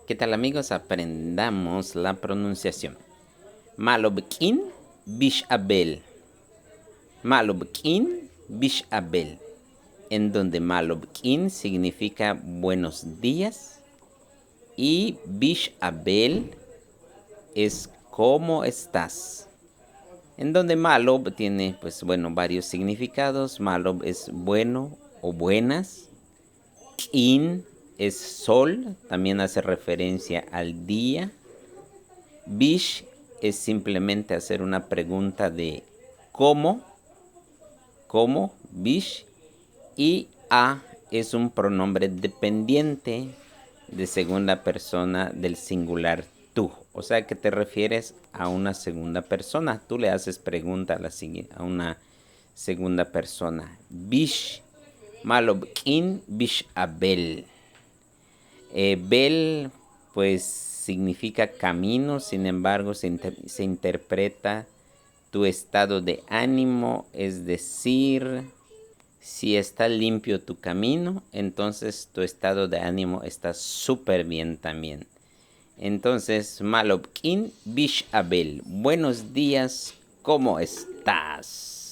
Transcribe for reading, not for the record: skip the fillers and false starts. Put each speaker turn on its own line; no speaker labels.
¿Qué tal amigos? Aprendamos la pronunciación. Malobkin bish abel. Malobkin bish abel. En donde Malobkin significa buenos días y bish abel es ¿cómo estás? En donde Malob tiene varios significados. Malob es bueno o buenas. Kin es sol, también hace referencia al día. Bish es simplemente hacer una pregunta de cómo, bish. Y a es un pronombre dependiente de segunda persona del singular tú. O sea que te refieres a una segunda persona. Tú le haces pregunta a una segunda persona. Bish malobkin bish abel. Bel pues significa camino, sin embargo se interpreta tu estado de ánimo, es decir, si está limpio tu camino, entonces tu estado de ánimo está súper bien también. Entonces, Malobkin Bish Abel, buenos días, ¿cómo estás?